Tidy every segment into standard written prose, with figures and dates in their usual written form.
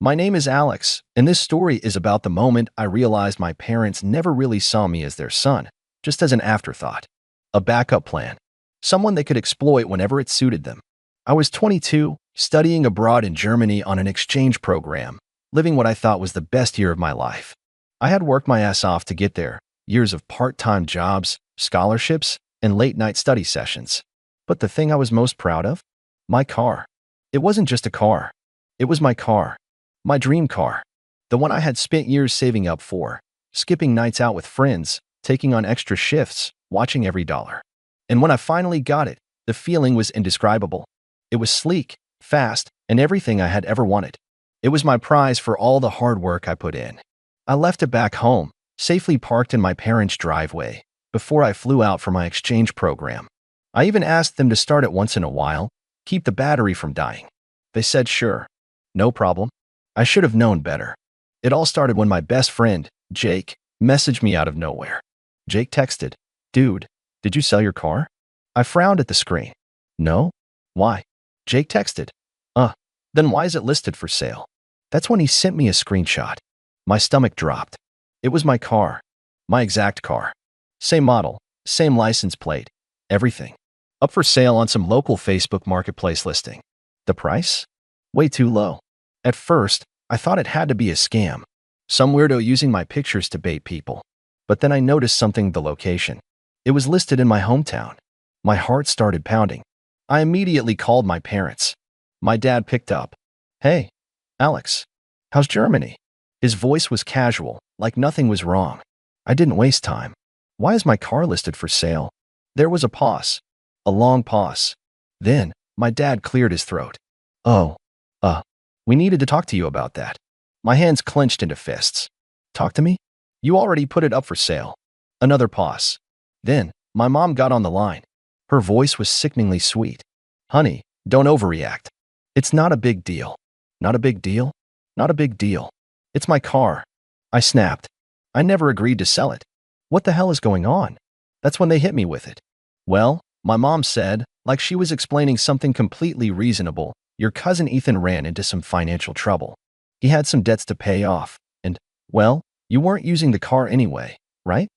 My name is Alex, and this story is about the moment I realized my parents never really saw me as their son, just as an afterthought, a backup plan, someone they could exploit whenever it suited them. I was 22, studying abroad in Germany on an exchange program, living what I thought was the best year of my life. I had worked my ass off to get there, years of part-time jobs, scholarships, and late-night study sessions. But the thing I was most proud of? My car. It wasn't just a car. It was my car. My dream car. The one I had spent years saving up for, skipping nights out with friends, taking on extra shifts, watching every dollar. And when I finally got it, the feeling was indescribable. It was sleek, fast, and everything I had ever wanted. It was my prize for all the hard work I put in. I left it back home, safely parked in my parents' driveway, before I flew out for my exchange program. I even asked them to start it once in a while, keep the battery from dying. They said sure. No problem. I should have known better. It all started when my best friend, Jake, messaged me out of nowhere. Jake texted, "Dude, did you sell your car?" I frowned at the screen. No? Why? Jake texted, then why is it listed for sale? That's when he sent me a screenshot. My stomach dropped. It was my car. My exact car. Same model, same license plate, everything. Up for sale on some local Facebook marketplace listing. The price? Way too low. At first, I thought it had to be a scam. Some weirdo using my pictures to bait people. But then I noticed something: the location. It was listed in my hometown. My heart started pounding. I immediately called my parents. My dad picked up. "Hey, Alex, how's Germany?" His voice was casual, like nothing was wrong. I didn't waste time. "Why is my car listed for sale?" There was a pause. A long pause. Then, my dad cleared his throat. "Oh, we needed to talk to you about that." My hands clenched into fists. "Talk to me? You already put it up for sale." Another pause. Then, my mom got on the line. Her voice was sickeningly sweet. "Honey, don't overreact. It's not a big deal." "Not a big deal? Not a big deal. It's my car." I snapped. I never agreed to sell it. What the hell is going on? That's when they hit me with it. "Well," my mom said, like she was explaining something completely reasonable, "your cousin Ethan ran into some financial trouble. He had some debts to pay off, and, well, you weren't using the car anyway, right?"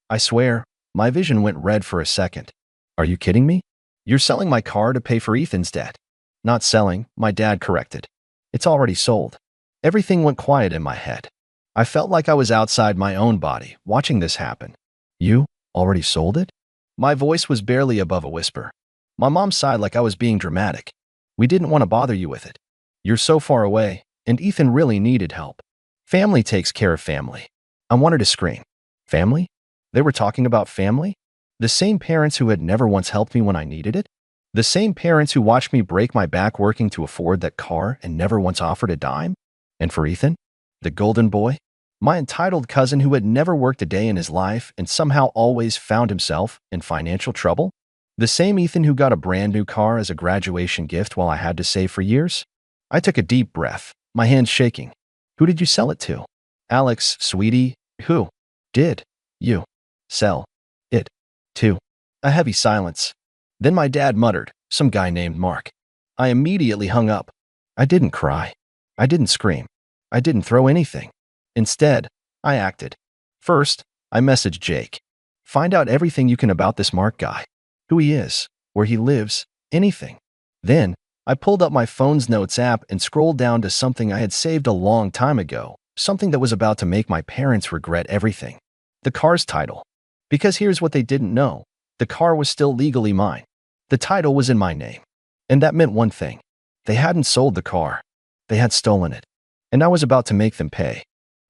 I swear, my vision went red for a second. "Are you kidding me? You're selling my car to pay for Ethan's debt?" "Not selling," my dad corrected. "It's already sold." Everything went quiet in my head. I felt like I was outside my own body, watching this happen. "You already sold it?" My voice was barely above a whisper. My mom sighed like I was being dramatic. "We didn't want to bother you with it. You're so far away, and Ethan really needed help. Family takes care of family." I wanted to scream. Family? They were talking about family? The same parents who had never once helped me when I needed it? The same parents who watched me break my back working to afford that car and never once offered a dime? And for Ethan, the golden boy, my entitled cousin who had never worked a day in his life and somehow always found himself in financial trouble? The same Ethan who got a brand new car as a graduation gift while I had to save for years? I took a deep breath, my hands shaking. "Who did you sell it to?" "Alex, sweetie, who did you sell it to?" A heavy silence. Then my dad muttered, "Some guy named Mark." I immediately hung up. I didn't cry. I didn't scream. I didn't throw anything. Instead, I acted. First, I messaged Jake. "Find out everything you can about this Mark guy. Who he is, where he lives, anything." Then, I pulled up my phone's notes app and scrolled down to something I had saved a long time ago, something that was about to make my parents regret everything. The car's title. Because here's what they didn't know. The car was still legally mine. The title was in my name. And that meant one thing. They hadn't sold the car. They had stolen it. And I was about to make them pay.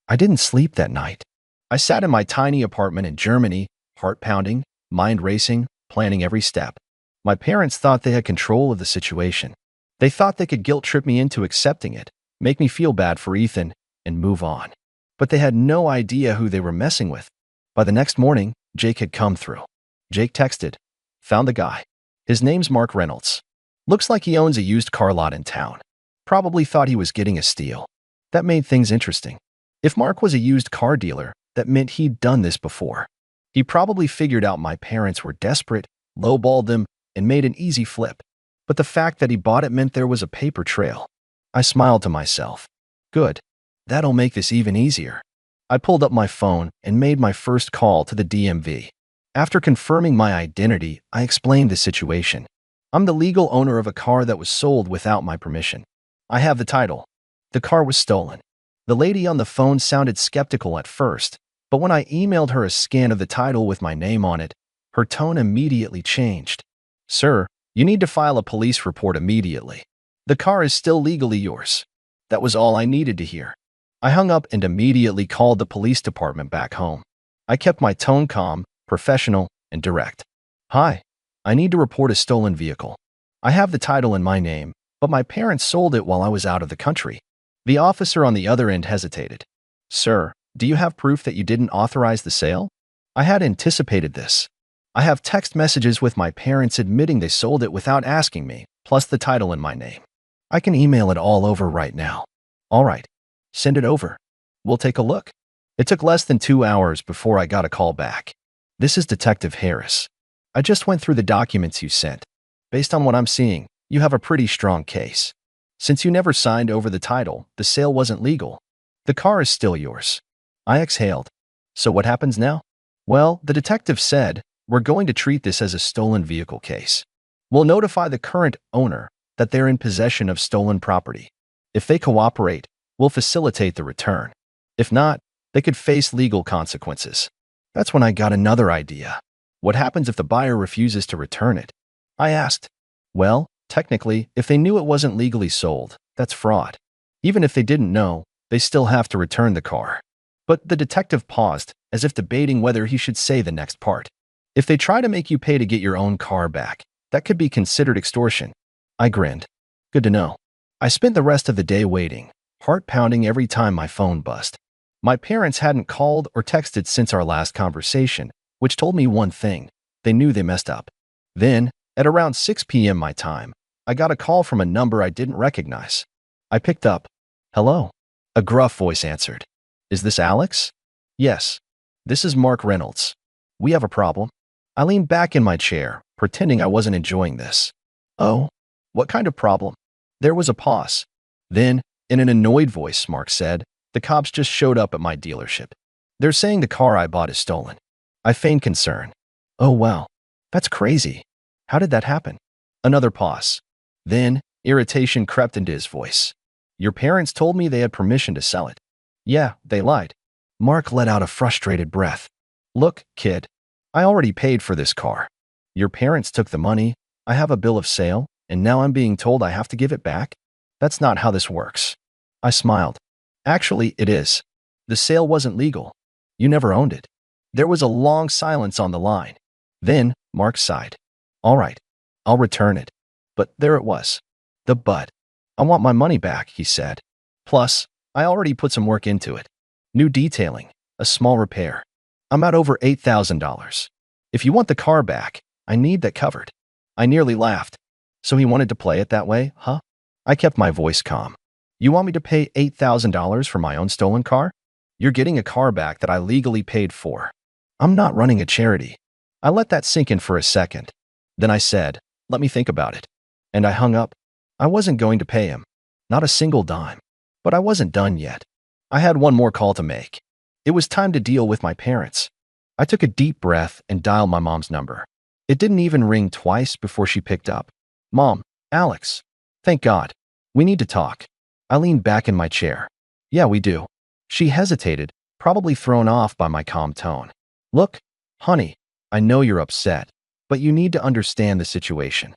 I didn't sleep that night. I sat in my tiny apartment in Germany, heart pounding, mind racing, planning every step. My parents thought they had control of the situation. They thought they could guilt trip me into accepting it, make me feel bad for Ethan, and move on. But they had no idea who they were messing with. By the next morning, Jake had come through. Jake texted, "Found the guy. His name's Mark Reynolds. Looks like he owns a used car lot in town. Probably thought he was getting a steal." That made things interesting. If Mark was a used car dealer, that meant he'd done this before. He probably figured out my parents were desperate, lowballed them, and made an easy flip. But the fact that he bought it meant there was a paper trail. I smiled to myself. Good. That'll make this even easier. I pulled up my phone and made my first call to the DMV. After confirming my identity, I explained the situation. I'm the legal owner of a car that was sold without my permission. I have the title. The car was stolen. The lady on the phone sounded skeptical at first, but when I emailed her a scan of the title with my name on it, her tone immediately changed. Sir, you need to file a police report immediately. The car is still legally yours. That was all I needed to hear. I hung up and immediately called the police department back home. I kept my tone calm, professional, and direct. Hi, I need to report a stolen vehicle. I have the title in my name, but my parents sold it while I was out of the country. The officer on the other end hesitated. Sir, do you have proof that you didn't authorize the sale? I had anticipated this. I have text messages with my parents admitting they sold it without asking me, plus the title in my name. I can email it all over right now. All right, send it over. We'll take a look. It took less than 2 hours before I got a call back. This is Detective Harris. I just went through the documents you sent. Based on what I'm seeing, you have a pretty strong case. Since you never signed over the title, the sale wasn't legal. The car is still yours. I exhaled. So what happens now? Well, the detective said, we're going to treat this as a stolen vehicle case. We'll notify the current owner that they're in possession of stolen property. If they cooperate, we'll facilitate the return. If not, they could face legal consequences. That's when I got another idea. What happens if the buyer refuses to return it? I asked. Well, technically, if they knew it wasn't legally sold, that's fraud. Even if they didn't know, they still have to return the car. But the detective paused, as if debating whether he should say the next part. If they try to make you pay to get your own car back, that could be considered extortion. I grinned. Good to know. I spent the rest of the day waiting, heart pounding every time my phone buzzed. My parents hadn't called or texted since our last conversation, which told me one thing. They knew they messed up. Then, at around 6 p.m. my time, I got a call from a number I didn't recognize. I picked up. Hello. A gruff voice answered. Is this Alex? Yes. This is Mark Reynolds. We have a problem. I leaned back in my chair, pretending I wasn't enjoying this. Oh, what kind of problem? There was a pause. Then, in an annoyed voice, Mark said, the cops just showed up at my dealership. They're saying the car I bought is stolen. I feigned concern. Oh, wow. That's crazy. How did that happen? Another pause. Then, irritation crept into his voice. Your parents told me they had permission to sell it. Yeah, they lied. Mark let out a frustrated breath. Look, kid, I already paid for this car. Your parents took the money, I have a bill of sale, and now I'm being told I have to give it back? That's not how this works. I smiled. Actually, it is. The sale wasn't legal. You never owned it. There was a long silence on the line. Then, Mark sighed. All right, I'll return it. But there it was. The but. I want my money back, he said. Plus, I already put some work into it. New detailing, a small repair. I'm at over $8,000. If you want the car back, I need that covered. I nearly laughed. So he wanted to play it that way, huh? I kept my voice calm. You want me to pay $8,000 for my own stolen car? You're getting a car back that I legally paid for. I'm not running a charity. I let that sink in for a second. Then I said, let me think about it. And I hung up. I wasn't going to pay him. Not a single dime. But I wasn't done yet. I had one more call to make. It was time to deal with my parents. I took a deep breath and dialed my mom's number. It didn't even ring twice before she picked up. Mom, Alex. Thank God. We need to talk. I leaned back in my chair. Yeah, we do. She hesitated, probably thrown off by my calm tone. Look, honey, I know you're upset, but you need to understand the situation.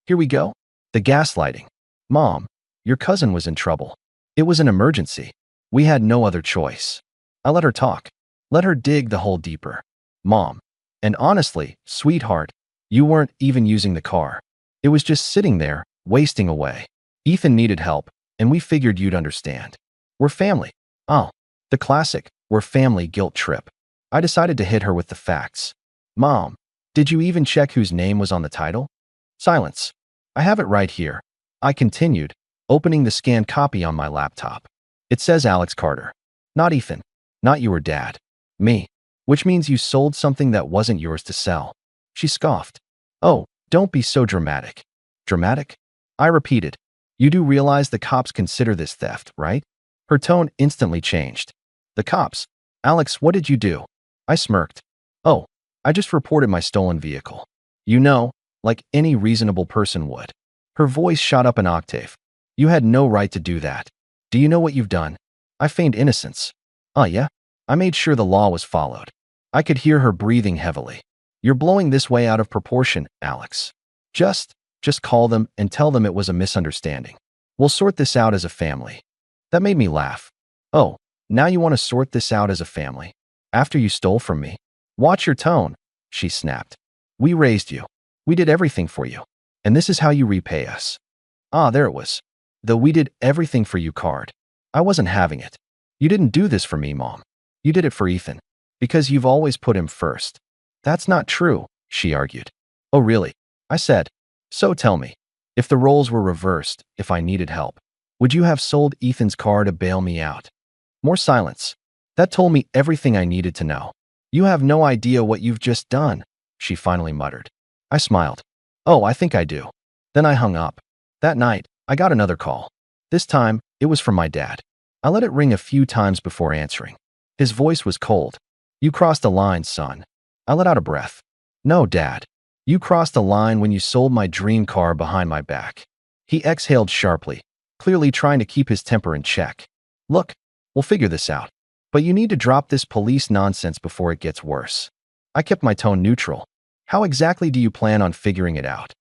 Here we go. The gaslighting. Mom, your cousin was in trouble. It was an emergency. We had no other choice. I let her talk. Let her dig the hole deeper. Mom, and honestly, sweetheart, you weren't even using the car. It was just sitting there, wasting away. Ethan needed help, and we figured you'd understand. We're family. Oh, the classic, we're family guilt trip. I decided to hit her with the facts. Mom, did you even check whose name was on the title? Silence. I have it right here. I continued, opening the scanned copy on my laptop. It says Alex Carter. Not Ethan. Not your dad. Me. Which means you sold something that wasn't yours to sell. She scoffed. Oh, don't be so dramatic. Dramatic? I repeated. You do realize the cops consider this theft, right? Her tone instantly changed. The cops. Alex, what did you do? I smirked. Oh, I just reported my stolen vehicle. You know, like any reasonable person would. Her voice shot up an octave. You had no right to do that. Do you know what you've done? I feigned innocence. Oh yeah? I made sure the law was followed. I could hear her breathing heavily. You're blowing this way out of proportion, Alex. Just call them and tell them it was a misunderstanding. We'll sort this out as a family. That made me laugh. Oh, now you want to sort this out as a family? After you stole from me? Watch your tone, she snapped. We raised you. We did everything for you. And this is how you repay us. Ah, there it was. The "we did everything for you" card. I wasn't having it. You didn't do this for me, Mom. You did it for Ethan. Because you've always put him first. That's not true, she argued. Oh, really? I said. So tell me, if the roles were reversed, if I needed help, would you have sold Ethan's car to bail me out? More silence. That told me everything I needed to know. You have no idea what you've just done, she finally muttered. I smiled. Oh, I think I do. Then I hung up. That night, I got another call. This time, it was from my dad. I let it ring a few times before answering. His voice was cold. You crossed a line, son. I let out a breath. No, Dad. You crossed a line when you sold my dream car behind my back. He exhaled sharply, clearly trying to keep his temper in check. Look, we'll figure this out. But you need to drop this police nonsense before it gets worse. I kept my tone neutral. How exactly do you plan on figuring it out?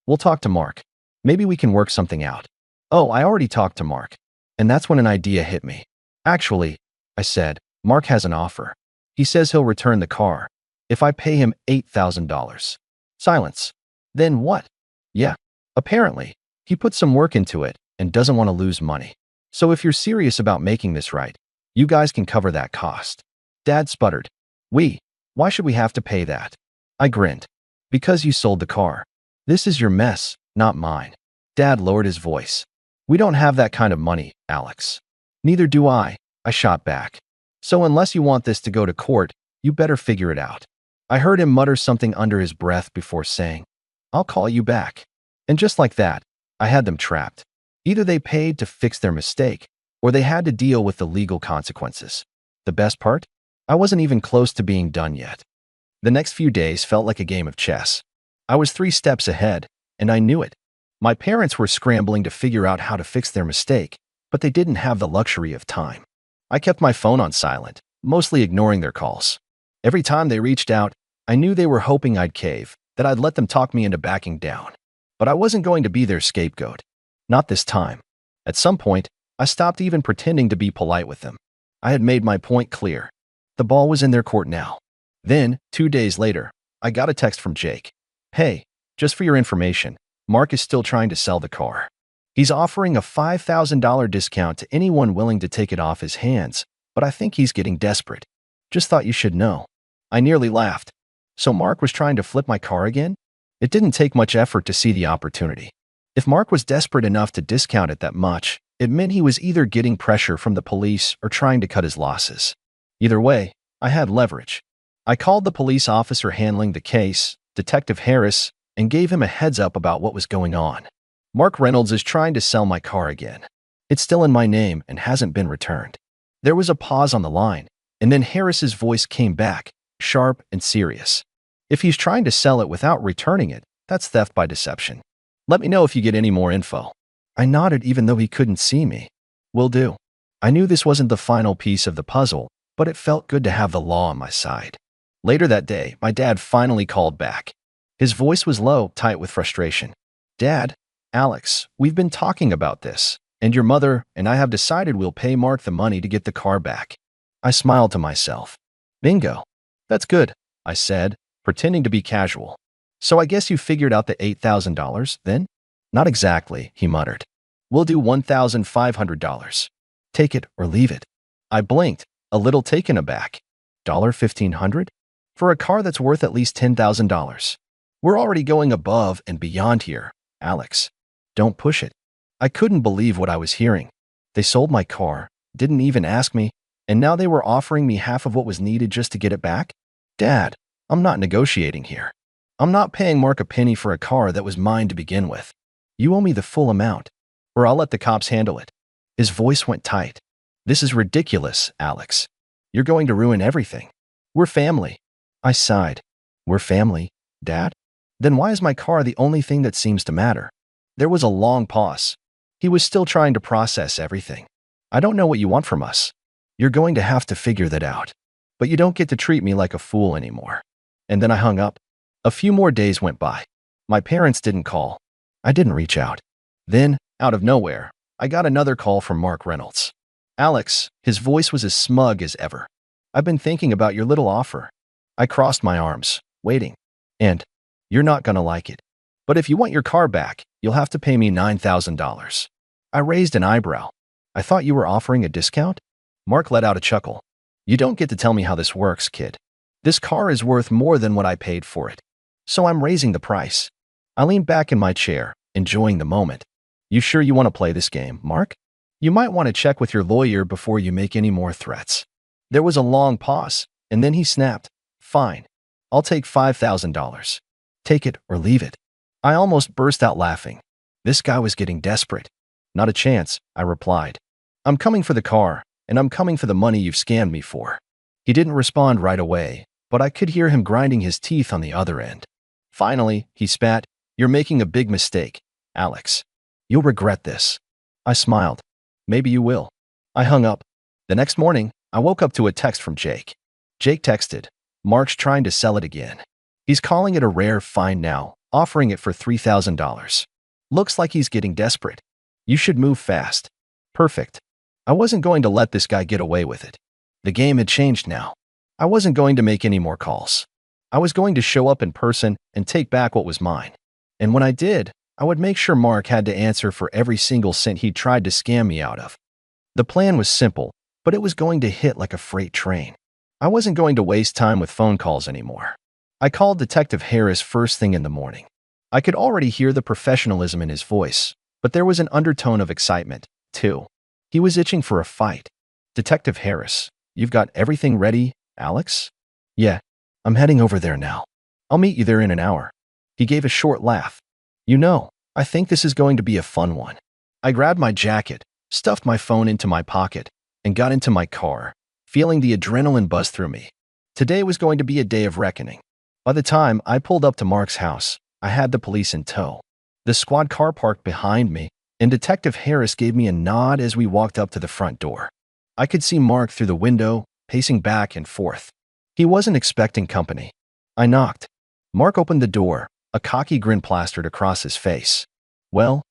We'll talk to Mark. Maybe we can work something out. Oh, I already talked to Mark. And that's when an idea hit me. Actually, I said, Mark has an offer. He says he'll return the car if I pay him $8,000. Silence. Then what? Yeah, apparently, he put some work into it and doesn't want to lose money. So if you're serious about making this right, you guys can cover that cost. Dad sputtered. Why should we have to pay that? I grinned. Because you sold the car. This is your mess, not mine. Dad lowered his voice. We don't have that kind of money, Alex. Neither do I shot back. So unless you want this to go to court, you better figure it out. I heard him mutter something under his breath before saying, I'll call you back. And just like that, I had them trapped. Either they paid to fix their mistake, or they had to deal with the legal consequences. The best part? I wasn't even close to being done yet. The next few days felt like a game of chess. I was 3 steps ahead, and I knew it. My parents were scrambling to figure out how to fix their mistake, but they didn't have the luxury of time. I kept my phone on silent, mostly ignoring their calls. Every time they reached out, I knew they were hoping I'd cave, that I'd let them talk me into backing down. But I wasn't going to be their scapegoat. Not this time. At some point, I stopped even pretending to be polite with them. I had made my point clear. The ball was in their court now. Then, 2 days later, I got a text from Jake. Hey, just for your information, Mark is still trying to sell the car. He's offering a $5,000 discount to anyone willing to take it off his hands, but I think he's getting desperate. Just thought you should know. I nearly laughed. So Mark was trying to flip my car again? It didn't take much effort to see the opportunity. If Mark was desperate enough to discount it that much, it meant he was either getting pressure from the police or trying to cut his losses. Either way, I had leverage. I called the police officer handling the case, Detective Harris, and gave him a heads up about what was going on. Mark Reynolds is trying to sell my car again. It's still in my name and hasn't been returned. There was a pause on the line, and then Harris's voice came back, sharp and serious. If he's trying to sell it without returning it, that's theft by deception. Let me know if you get any more info. I nodded even though he couldn't see me. Will do. I knew this wasn't the final piece of the puzzle, but it felt good to have the law on my side. Later that day, my dad finally called back. His voice was low, tight with frustration. Dad, Alex, we've been talking about this, and your mother and I have decided we'll pay Mark the money to get the car back. I smiled to myself. Bingo. That's good, I said, pretending to be casual. So I guess you figured out the $8,000 then? Not exactly, he muttered. We'll do $1,500. Take it or leave it. I blinked, a little taken aback. $1,500? For a car that's worth at least $10,000. We're already going above and beyond here, Alex. Don't push it. I couldn't believe what I was hearing. They sold my car, didn't even ask me, and now they were offering me half of what was needed just to get it back? Dad, I'm not negotiating here. I'm not paying Mark a penny for a car that was mine to begin with. You owe me the full amount, or I'll let the cops handle it. His voice went tight. This is ridiculous, Alex. You're going to ruin everything. We're family. I sighed. We're family, Dad? Then why is my car the only thing that seems to matter? There was a long pause. He was still trying to process everything. I don't know what you want from us. You're going to have to figure that out. But you don't get to treat me like a fool anymore. And then I hung up. A few more days went by. My parents didn't call. I didn't reach out. Then, out of nowhere, I got another call from Mark Reynolds. Alex, his voice was as smug as ever. I've been thinking about your little offer. I crossed my arms, waiting. And you're not gonna like it. But if you want your car back, you'll have to pay me $9,000. I raised an eyebrow. I thought you were offering a discount? Mark let out a chuckle. You don't get to tell me how this works, kid. This car is worth more than what I paid for it. So I'm raising the price. I leaned back in my chair, enjoying the moment. You sure you want to play this game, Mark? You might want to check with your lawyer before you make any more threats. There was a long pause, and then he snapped. Fine. I'll take $5,000. Take it or leave it. I almost burst out laughing. This guy was getting desperate. Not a chance, I replied. I'm coming for the car, and I'm coming for the money you've scammed me for. He didn't respond right away, but I could hear him grinding his teeth on the other end. Finally, he spat, You're making a big mistake, Alex. You'll regret this. I smiled. Maybe you will. I hung up. The next morning, I woke up to a text from Jake. Jake texted, Mark's trying to sell it again. He's calling it a rare find now, offering it for $3,000. Looks like he's getting desperate. You should move fast. Perfect. I wasn't going to let this guy get away with it. The game had changed now. I wasn't going to make any more calls. I was going to show up in person and take back what was mine. And when I did, I would make sure Mark had to answer for every single cent he'd tried to scam me out of. The plan was simple, but it was going to hit like a freight train. I wasn't going to waste time with phone calls anymore. I called Detective Harris first thing in the morning. I could already hear the professionalism in his voice, but there was an undertone of excitement, too. He was itching for a fight. Detective Harris, you've got everything ready, Alex? Yeah, I'm heading over there now. I'll meet you there in an hour. He gave a short laugh. You know, I think this is going to be a fun one. I grabbed my jacket, stuffed my phone into my pocket, and got into my car, feeling the adrenaline buzz through me. Today was going to be a day of reckoning. By the time I pulled up to Mark's house, I had the police in tow. The squad car parked behind me, and Detective Harris gave me a nod as we walked up to the front door. I could see Mark through the window, pacing back and forth. He wasn't expecting company. I knocked. Mark opened the door, a cocky grin plastered across his face. Well,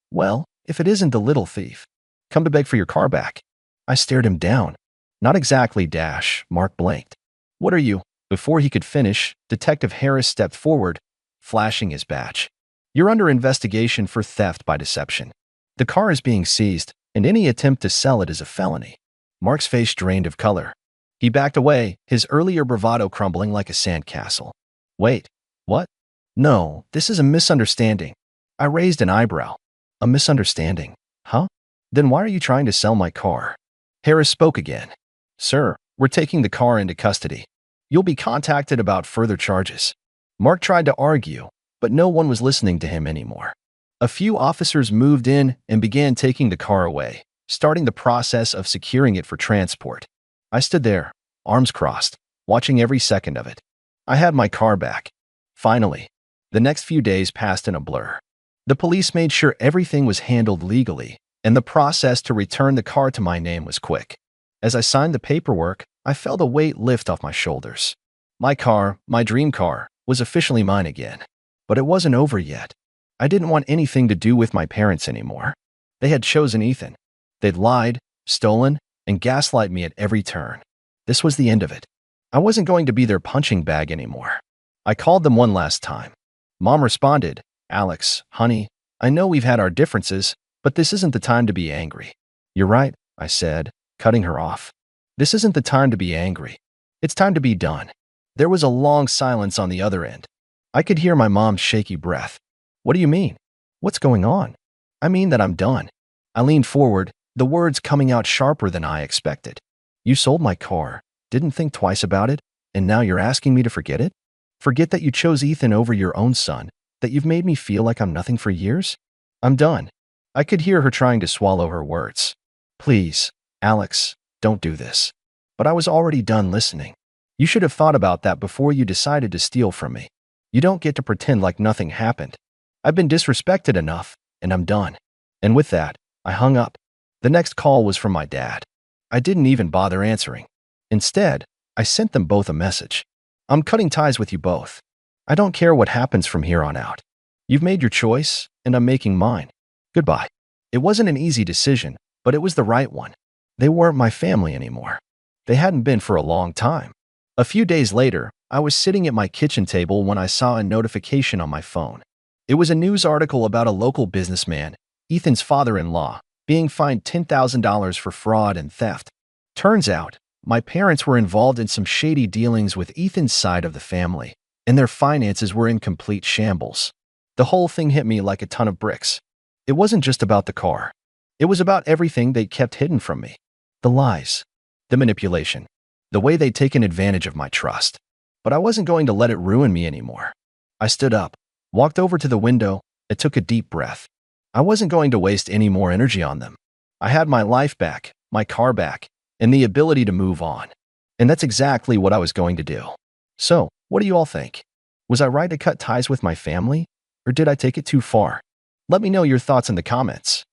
if it isn't the little thief. Come to beg for your car back. I stared him down. Not exactly, Dash, Mark blinked. What are you? Before he could finish, Detective Harris stepped forward, flashing his badge. You're under investigation for theft by deception. The car is being seized, and any attempt to sell it is a felony. Mark's face drained of color. He backed away, his earlier bravado crumbling like a sandcastle. Wait, what? No, this is a misunderstanding. I raised an eyebrow. A misunderstanding? Huh? Then why are you trying to sell my car? Harris spoke again. Sir, we're taking the car into custody. You'll be contacted about further charges. Mark tried to argue, but no one was listening to him anymore. A few officers moved in and began taking the car away, starting the process of securing it for transport. I stood there, arms crossed, watching every second of it. I had my car back. Finally, the next few days passed in a blur. The police made sure everything was handled legally, and the process to return the car to my name was quick. As I signed the paperwork, I felt a weight lift off my shoulders. My car, my dream car, was officially mine again. But it wasn't over yet. I didn't want anything to do with my parents anymore. They had chosen Ethan. They'd lied, stolen, and gaslight me at every turn. This was the end of it. I wasn't going to be their punching bag anymore. I called them one last time. Mom responded, Alex, honey, I know we've had our differences, but this isn't the time to be angry. You're right, I said, cutting her off. This isn't the time to be angry. It's time to be done. There was a long silence on the other end. I could hear my mom's shaky breath. What do you mean? What's going on? I mean that I'm done. I leaned forward, the words coming out sharper than I expected. You sold my car, didn't think twice about it, and now you're asking me to forget it? Forget that you chose Ethan over your own son, that you've made me feel like I'm nothing for years? I'm done. I could hear her trying to swallow her words. Please, Alex, Don't do this. But I was already done listening. You should have thought about that before you decided to steal from me. You don't get to pretend like nothing happened. I've been disrespected enough, and I'm done. And with that, I hung up. The next call was from my dad. I didn't even bother answering. Instead, I sent them both a message. I'm cutting ties with you both. I don't care what happens from here on out. You've made your choice, and I'm making mine. Goodbye. It wasn't an easy decision, but it was the right one. They weren't my family anymore. They hadn't been for a long time. A few days later, I was sitting at my kitchen table when I saw a notification on my phone. It was a news article about a local businessman, Ethan's father-in-law, being fined $10,000 for fraud and theft. Turns out, my parents were involved in some shady dealings with Ethan's side of the family, and their finances were in complete shambles. The whole thing hit me like a ton of bricks. It wasn't just about the car. It was about everything they kept hidden from me. The lies, the manipulation, the way they'd taken advantage of my trust. But I wasn't going to let it ruin me anymore. I stood up, walked over to the window, and took a deep breath. I wasn't going to waste any more energy on them. I had my life back, my car back, and the ability to move on. And that's exactly what I was going to do. So, what do you all think? Was I right to cut ties with my family, or did I take it too far? Let me know your thoughts in the comments.